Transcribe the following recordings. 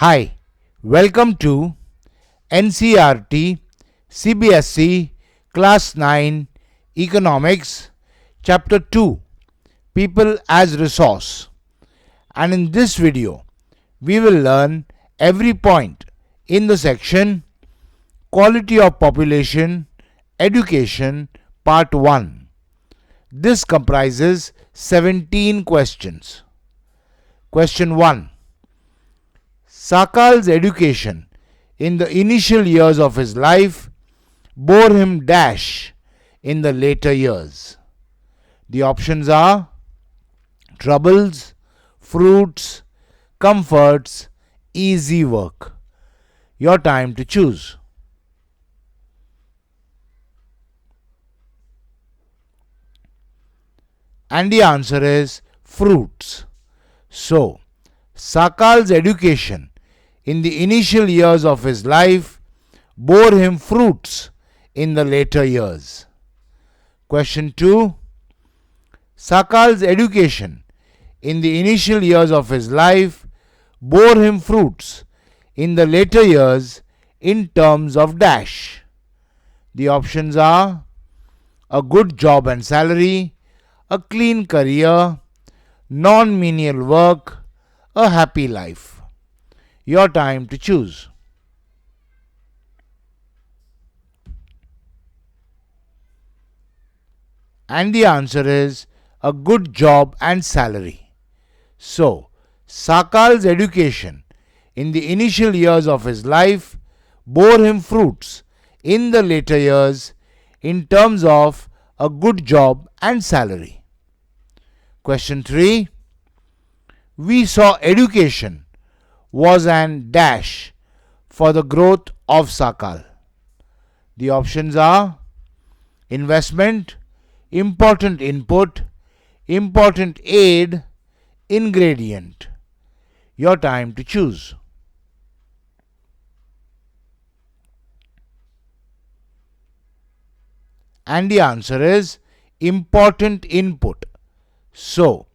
Hi, welcome to NCRT CBSE Class 9 Economics Chapter 2 People as Resource. And in this video, we will learn every point in the section Quality of Population Education Part 1. This comprises 17 questions. Question 1. Sakal's education in the initial years of his life bore him dash in the later years. The options are troubles, fruits, comforts, easy work. Your time to choose. And the answer is fruits. So, Sakal's education in the initial years of his life bore him fruits in the later years. Question 2. Sakal's education in the initial years of his life bore him fruits in the later years in terms of dash. The options are a good job and salary, a clean career, non-menial work, a happy life. Your time to choose. And the answer is a good job and salary. So, Sakal's education in the initial years of his life bore him fruits in the later years in terms of a good job and salary. Question 3. We saw education was an dash for the growth of Sakal. The options are investment, important input, important aid, ingredient. Your time to choose. And the answer is important input. So,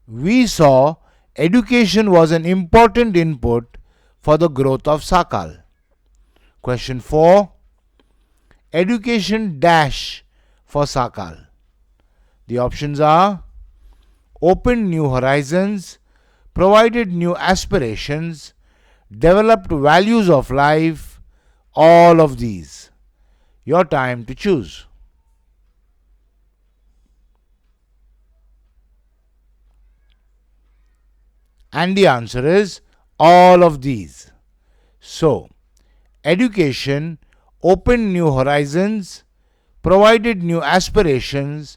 we saw education was an important input for the growth of Sakal. Question 4. Education dash for Sakal. The options are opened new horizons, provided new aspirations, developed values of life, all of these. Your time to choose. And the answer is all of these. So, education opened new horizons, provided new aspirations,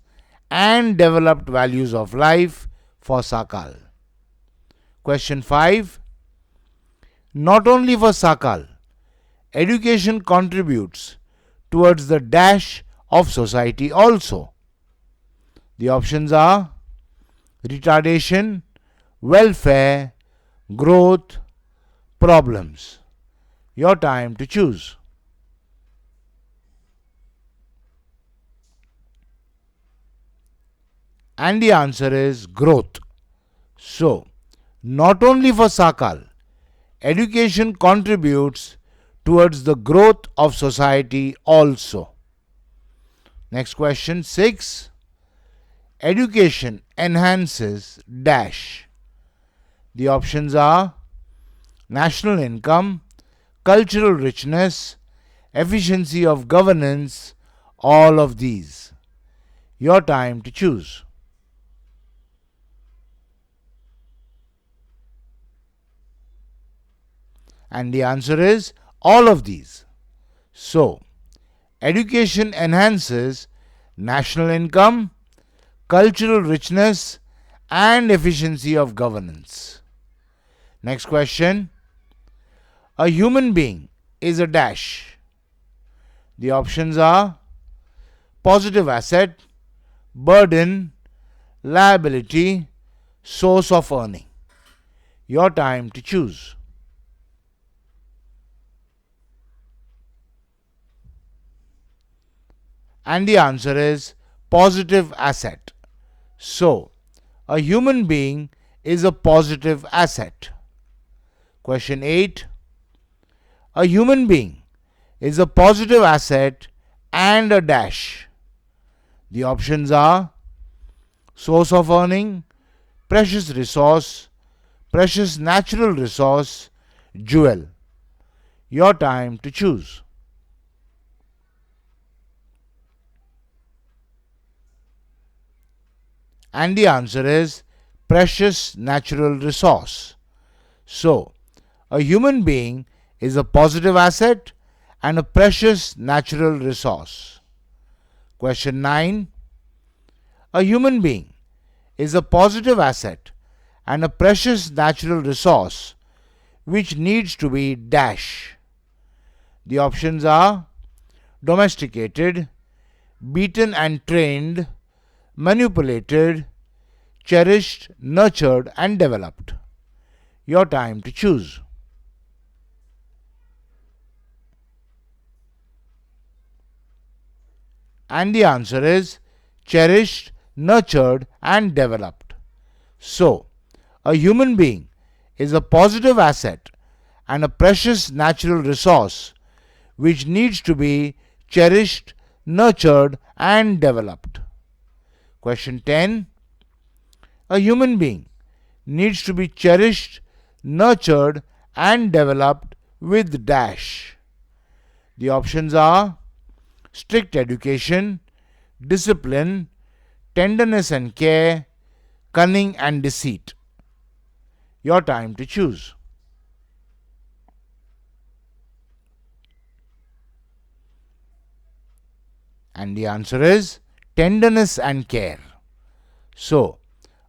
and developed values of life for Sakal. Question 5. Not only for Sakal, education contributes towards the dash of society also. The options are retardation, welfare, growth, problems. Your time to choose. And the answer is growth. So, not only for Sakal, education contributes towards the growth of society also. Next question 6. Education enhances dash. The options are national income, cultural richness, efficiency of governance, all of these. Your time to choose. And the answer is all of these. So, education enhances national income, cultural richness, and efficiency of governance. Next question. A human being is a dash. The options are positive asset, burden, liability, source of earning. Your time to choose. And the answer is positive asset. So, a human being is a positive asset. Question 8. A human being is a positive asset and a dash. The options are source of earning, precious resource, precious natural resource, jewel. Your time to choose. And the answer is precious natural resource. So, a human being is a positive asset and a precious natural resource. Question 9. A human being is a positive asset and a precious natural resource which needs to be dash. The options are domesticated, beaten and trained, manipulated, cherished, nurtured and developed. Your time to choose. And the answer is cherished, nurtured and developed. So, a human being is a positive asset and a precious natural resource which needs to be cherished, nurtured and developed. Question 10. A human being needs to be cherished, nurtured and developed with dash. The options are strict education, discipline, tenderness and care, cunning and deceit. Your time to choose. And the answer is tenderness and care. So,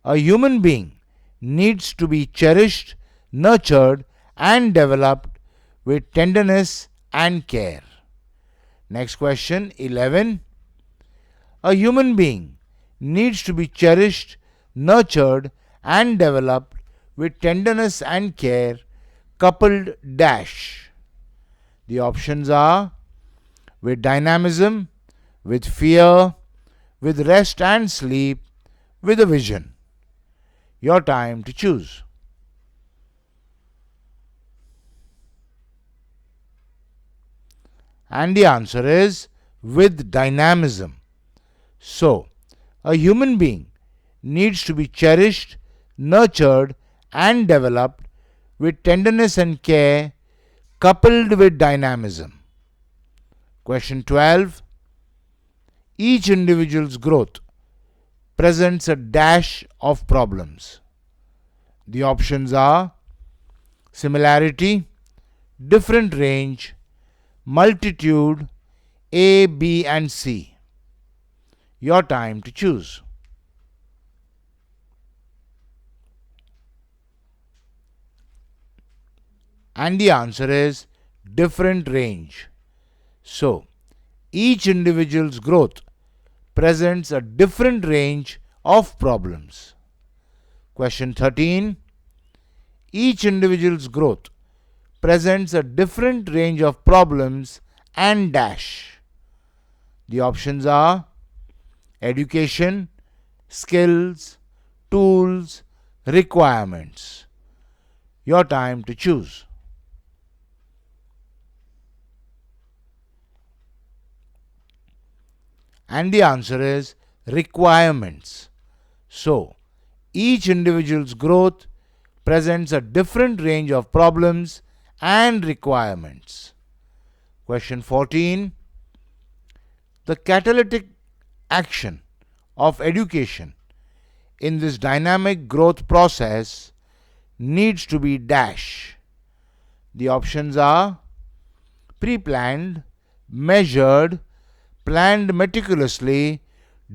a human being needs to be cherished, nurtured and developed with tenderness and care. Next question 11. A human being needs to be cherished, nurtured and developed with tenderness and care coupled dash. The options are with dynamism, with fear, with rest and sleep, with a vision. Your time to choose. And the answer is with dynamism. So, a human being needs to be cherished, nurtured and developed with tenderness and care coupled with dynamism. Question 12. Each individual's growth presents a dash of problems. The options are similarity, different range, multitude, A, B and C. Your time to choose. And the answer is different range. So, each individual's growth presents a different range of problems. Question 13. Each individual's growth presents a different range of problems and dash. The options are education, skills, tools, requirements. Your time to choose. And the answer is requirements. So, each individual's growth presents a different range of problems and requirements. Question 14. The catalytic action of education in this dynamic growth process needs to be dash. The options are pre-planned, measured, planned meticulously,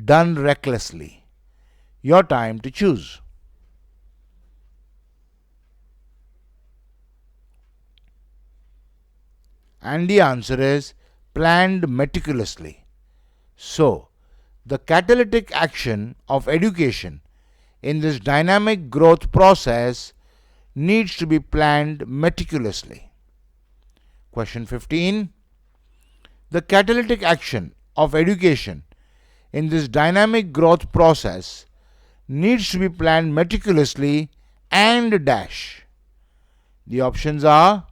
done recklessly. Your time to choose. And the answer is planned meticulously. So, the catalytic action of education in this dynamic growth process needs to be planned meticulously. Question 15. The catalytic action of education in this dynamic growth process needs to be planned meticulously and dash. The options are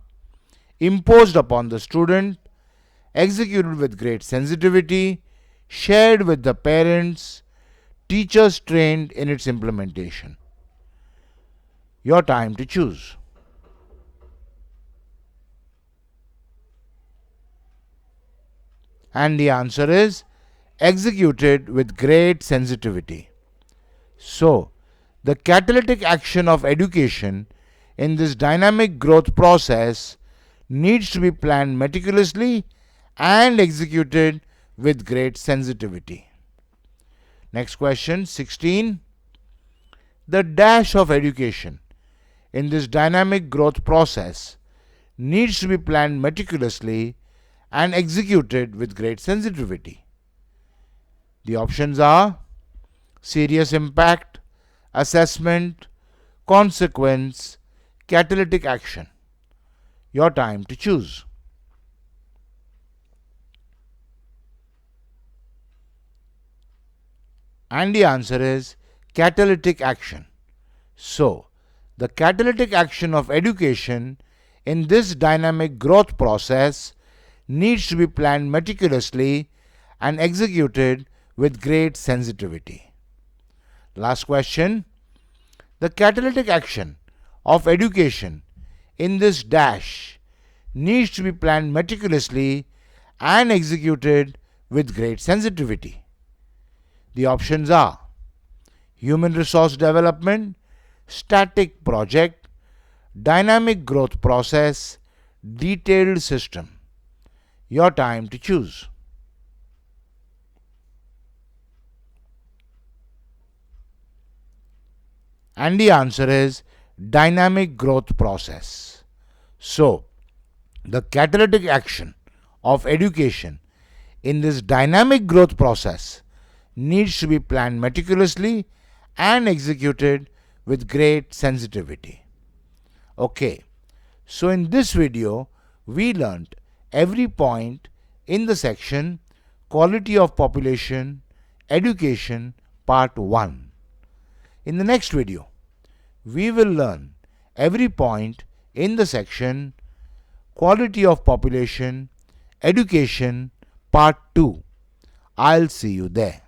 imposed upon the student, executed with great sensitivity, shared with the parents, teachers trained in its implementation. Your time to choose. And the answer is executed with great sensitivity. So, the catalytic action of education in this dynamic growth process needs to be planned meticulously and executed with great sensitivity. Next question, 16. The dash of education in this dynamic growth process needs to be planned meticulously and executed with great sensitivity. The options are serious impact, assessment, consequence, catalytic action. Your time to choose. And the answer is catalytic action. So, the catalytic action of education in this dynamic growth process needs to be planned meticulously and executed with great sensitivity. Last question. The catalytic action of education in this dash needs to be planned meticulously and executed with great sensitivity. The options are human resource development, static project, dynamic growth process, detailed system. Your time to choose. And the answer is dynamic growth process. So, the catalytic action of education in this dynamic growth process needs to be planned meticulously and executed with great sensitivity. Okay, so in this video, we learnt every point in the section Quality of Population, Education, Part 1. In the next video, we will learn every point in the section Quality of Population, Education, Part 2. I'll see you there.